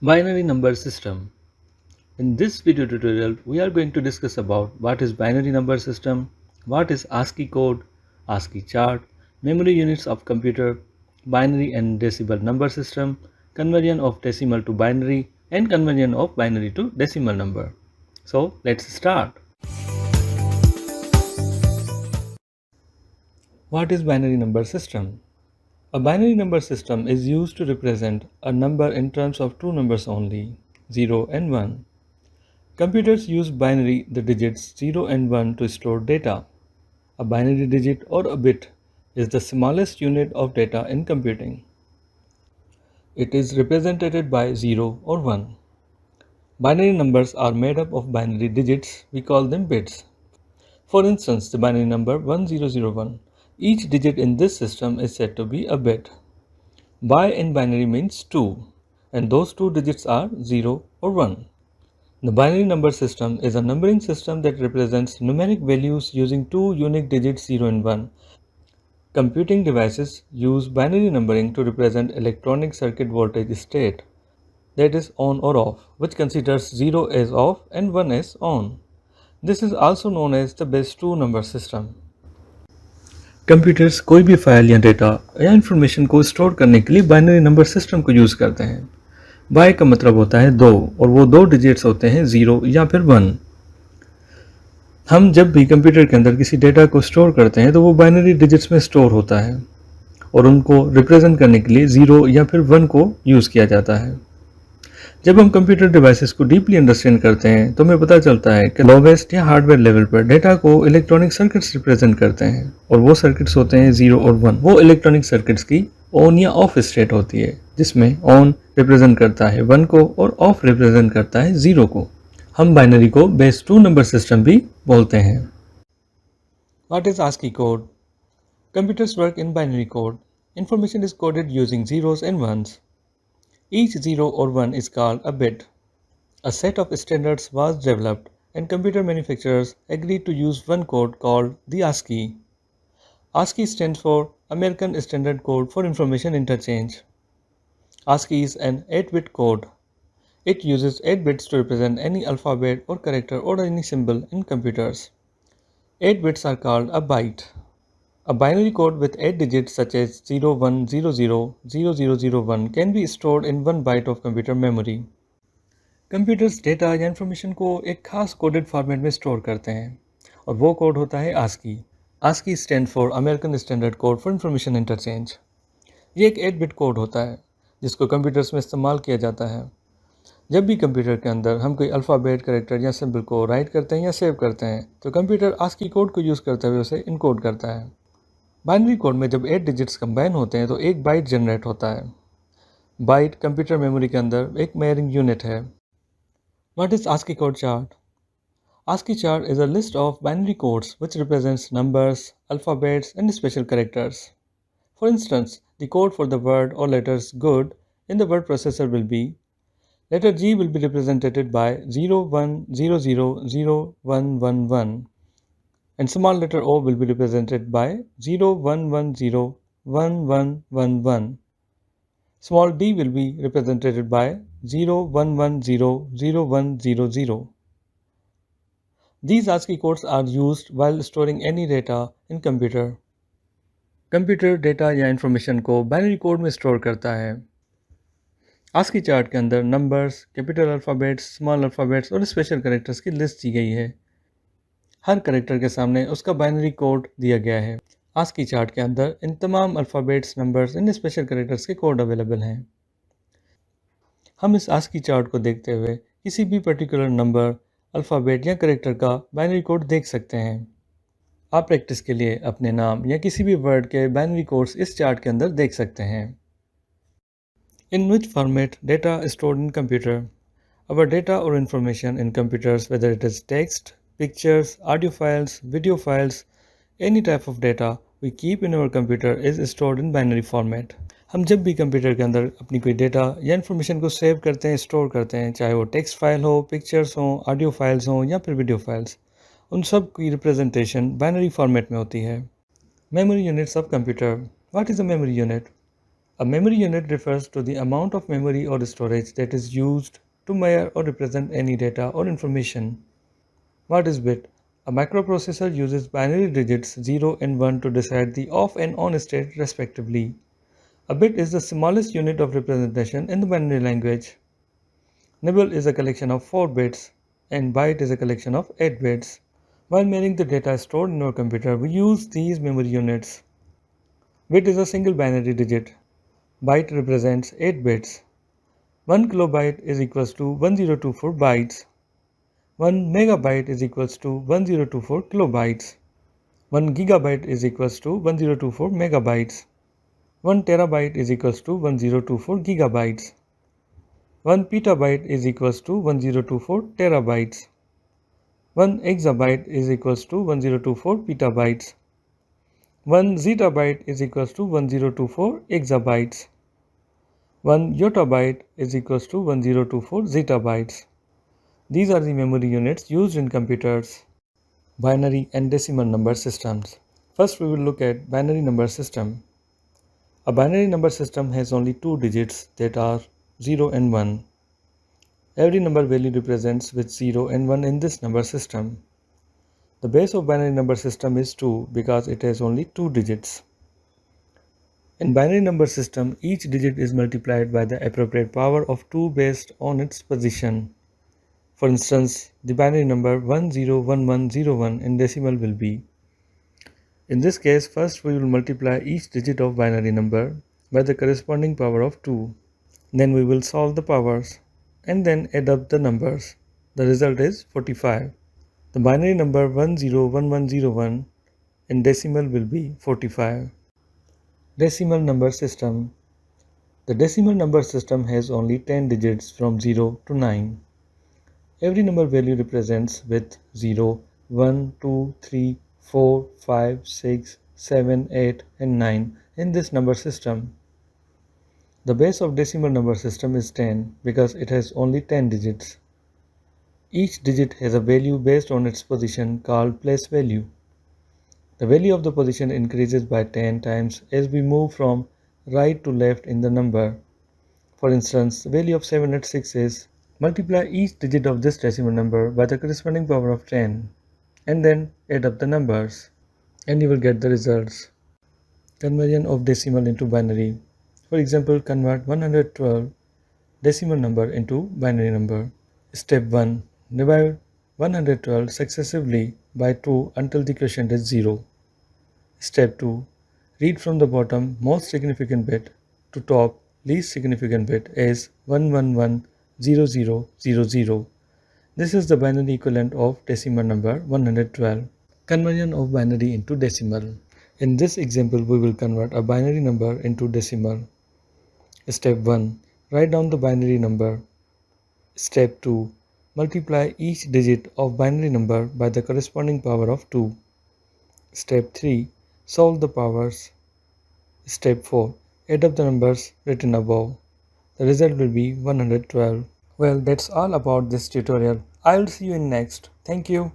Binary number system. In this video tutorial, we are going to discuss about what is binary number system, what is ASCII code, ASCII chart, memory units of computer, binary and decimal number system, conversion of decimal to binary, and conversion of binary to decimal number. So let's start. What is binary number system? A binary number system is used to represent a number in terms of two numbers only, 0 and 1. Computers use binary, the digits 0 and 1, to store data. A binary digit or a bit is the smallest unit of data in computing. It is represented by 0 or 1. Binary numbers are made up of binary digits, we call them bits. For instance, the binary number 1001. Each digit in this system is said to be a bit. Bi in binary means 2, and those two digits are 0 or 1. The binary number system is a numbering system that represents numeric values using two unique digits 0 and 1. Computing devices use binary numbering to represent electronic circuit voltage state, that is on or off, which considers 0 as off and 1 as on. This is also known as the base 2 number system. Computers कोई भी file या data या information को store करने के लिए binary number system को use करते हैं. बाय का मतलब होता है दो, और वो दो डिजिट्स होते हैं 0 या फिर 1. हम जब भी कंप्यूटर के अंदर किसी डेटा को स्टोर करते हैं तो वो बाइनरी डिजिट्स में स्टोर होता है और उनको रिप्रेजेंट करने के लिए 0 या फिर 1 को यूज़ किया जाता है. जब हम कंप्यूटर डिवाइसेस को डीपली अंडरस्टैंड करते हैं तो हमें पता चलता है कि लोवेस्ट या हार्डवेयर लेवल पर डेटा को इलेक्ट्रॉनिक सर्किट्स रिप्रेजेंट करते हैं और वो सर्किट्स होते हैं 0 और 1. वो इलेक्ट्रॉनिक सर्किट्स की ऑन या ऑफ स्टेट होती है, जिसमें ऑन रिप्रेजेंट करता है 1 को और ऑफ रिप्रेजेंट करता है 0 को. हम बाइनरी को बेस 2 नंबर सिस्टम भी बोलते हैं. What is ASCII code? Computers work in binary code. Information is coded using zeros and ones. Each 0 or 1 is called a bit. A set of standards was developed and computer manufacturers agreed to use one code called the ASCII. ASCII stands for American Standard Code for Information Interchange. ASCII is an 8-bit code. It uses 8 bits to represent any alphabet or character or any symbol in computers. 8 bits are called a byte. A binary code with 8 digits such as 01000001 can be stored in 1 byte of computer memory. Computers data या information को एक खास coded format में store करते हैं और वो code होता है ASCII. ASCII stand for American standard code for information interchange. ये एक 8 बिट कोड होता है जिसको कंप्यूटर्स में इस्तेमाल किया जाता है. जब भी कंप्यूटर के अंदर हम कोई अल्फ़ाबेट, कैरेक्टर या सिंबल को राइट करते हैं या सेव करते हैं तो कंप्यूटर ASCII कोड को यूज़ करते हुए उसे इनकोड करता है. बाइनरी कोड में जब 8 डिजिट्स कंबाइन होते हैं तो एक बाइट जनरेट होता है. बाइट कंप्यूटर मेमोरी के अंदर एक मेजरिंग यूनिट है. What is ASCII code chart? ASCII chart is a list of binary codes which represents numbers, alphabets, and special characters. For instance, the code for the word or letters good in the word processor will be: letter G will be represented by 01000111, and small letter O will be represented by 01101111. Small d will be represented by 01100100. These ASCII codes are used while storing any data in computer. Computer data या information को binary code में store करता है. ASCII chart के अंदर numbers, capital alphabets, small alphabets और special characters की list दी गई है. हर कैरेक्टर के सामने उसका बाइनरी कोड दिया गया है. ASCII चार्ट के अंदर इन तमाम alphabets, numbers and special characters के कोड अवेलेबल हैं. हम इस ASCII चार्ट को देखते हुए किसी भी पर्टिकुलर नंबर, अल्फ़ाबेट या कैरेक्टर का बाइनरी कोड देख सकते हैं. आप प्रैक्टिस के लिए अपने नाम या किसी भी वर्ड के बाइनरी कोड्स इस चार्ट के अंदर देख सकते हैं. In which format data is stored in computer? Our data or information in computers, whether it is text, pictures, audio files, video files, any type of data we keep in our computer is stored in binary format. हम जब भी computer के अंदर अपनी कोई data या information को save करते हैं, स्टोर करते हैं, चाहे वो टेक्स्ट फाइल हो, पिक्चर्स हो, ऑडियो फाइल्स हो या फिर वीडियो फाइल्स, उन सब की रिप्रेजेंटेशन बाइनरी फॉर्मेट में होती है. Memory units of computer. What is a memory unit? A memory unit refers to the amount of memory or storage that is used to measure or represent any data or information. What is bit? A microprocessor uses binary digits 0 and 1 to decide the off and on state respectively. A bit is the smallest unit of representation in the binary language. Nibble is a collection of 4 bits and byte is a collection of 8 bits. While measuring the data stored in our computer, we use these memory units. Bit is a single binary digit. Byte represents 8 bits. 1 kilobyte is equals to 1024 bytes. 1 megabyte is equals to 1024 kilobytes. 1 gigabyte is equals to 1024 megabytes. 1 terabyte is equals to 1024 gigabytes. 1 petabyte is equals to 1024 terabytes. 1 exabyte is equals to 1024 petabytes. 1 zettabyte is equals to 1024 exabytes. 1 yottabyte is equals to 1024 zettabytes. These are the memory units used in computers. Binary and decimal number systems. First we will look at binary number system. A binary number system has only two digits that are 0 and 1. Every number value represents with 0 and 1 in this number system. The base of binary number system is 2 because it has only two digits. In binary number system, each digit is multiplied by the appropriate power of 2 based on its position. For instance, the binary number 101101 in decimal will be. In this case, first we will multiply each digit of binary number by the corresponding power of 2. Then we will solve the powers and then add up the numbers. The result is 45. The binary number 101101 in decimal will be 45. Decimal number system. The decimal number system has only 10 digits from 0 to 9. Every number value represents with 0, 1, 2, 3, 4, 5, 6, 7, 8 and 9 in this number system. The base of decimal number system is 10 because it has only 10 digits. Each digit has a value based on its position called place value. The value of the position increases by 10 times as we move from right to left in the number. For instance, the value of 786 is multiply each digit of this decimal number by the corresponding power of 10 and then add up the numbers and you will get the results. Conversion of decimal into binary. For example, convert 112 decimal number into binary number. Step 1. Divide 112 successively by 2 until the quotient is 0. Step 2. Read from the bottom most significant bit to top least significant bit as 1110000. This is the binary equivalent of decimal number 112. Conversion of binary into decimal. In this example, we will convert a binary number into decimal. Step 1. Write down the binary number. Step 2. Multiply each digit of binary number by the corresponding power of 2. Step 3. Solve the powers. Step 4. Add up the numbers written above. The result will be 112. Well, that's all about this tutorial. I'll see you in next. Thank you.